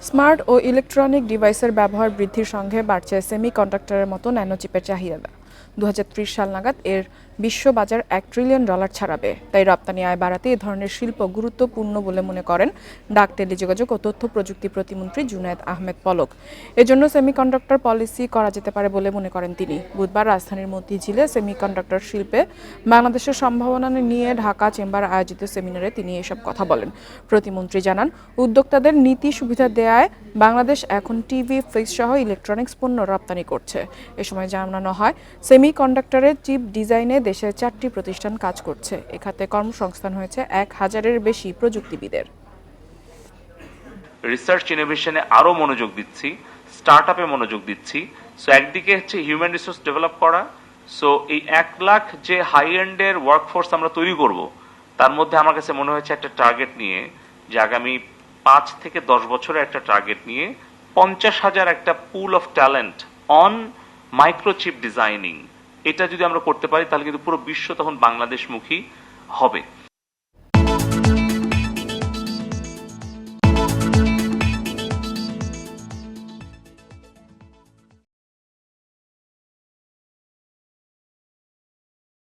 Smart ও electronic ডিভাইসের ব্যবহার বৃদ্ধির সঙ্গে বাড়ছে সেমিকন্ডাক্টরের মতো ন্যানোচিপের চাহিদা। 2030 সাল নাগাদ এর বিশ্ব বাজার $1 ট্রিলিয়ন ছাড়াবে। তাই রপ্তানি আয় বাড়াতে এ ধরনের শিল্প গুরুত্বপূর্ণ বলে মনে করেন ডাক, টেলিযোগাযোগ ও তথ্য প্রযুক্তি প্রতিমন্ত্রী জুনায়েদ আহমেদ পলক। এজন্য সেমিকন্ডাক্টর পলিসি করা যেতে পারে বলে মনে করেন তিনি। বুধবার রাজধানীর মতিঝিলে সেমিকন্ডাক্টর শিল্পে বাংলাদেশের সম্ভাবনা নিয়ে ঢাকা চেম্বার আয়োজিত সেমিনারে তিনি এসব কথা বলেন। প্রতিমন্ত্রী জানান, উদ্যোক্তাদের নীতি সুবিধা দেয়ায় বাংলাদেশ এখন টিভি, ফ্রিজ সহ ইলেকট্রনিক্স পণ্য রপ্তানি করছে। এ সময় জানানো হয়, সেমিকন্ডাক্টরের চিপ ডিজাইনে দেশে 4টি প্রতিষ্ঠান কাজ করছে। এ খাতে কর্মসংস্থান হয়েছে 1000-এর বেশি প্রযুক্তিবিদের। রিসার্চ ইনোভেশনে আরো মনোযোগ দিচ্ছি, স্টার্টআপে মনোযোগ দিচ্ছি। সো একদিকে হচ্ছে হিউম্যান রিসোর্স ডেভেলপ করা। সো এই 1 লাখ যে হাই এন্ডের ওয়ার্কফোর্স আমরা তৈরি করব, তার মধ্যে আমার কাছে মনে হয়েছে একটা টার্গেট নিয়ে, যে আগামী 5 থেকে 10 বছরের একটা টার্গেট নিয়ে 50,000 একটা pool of talent on microchip designing, এটা যদি আমরা করতে পারি তাহলে কিন্তু পুরো বিশ্ব তখন বাংলাদেশমুখী হবে।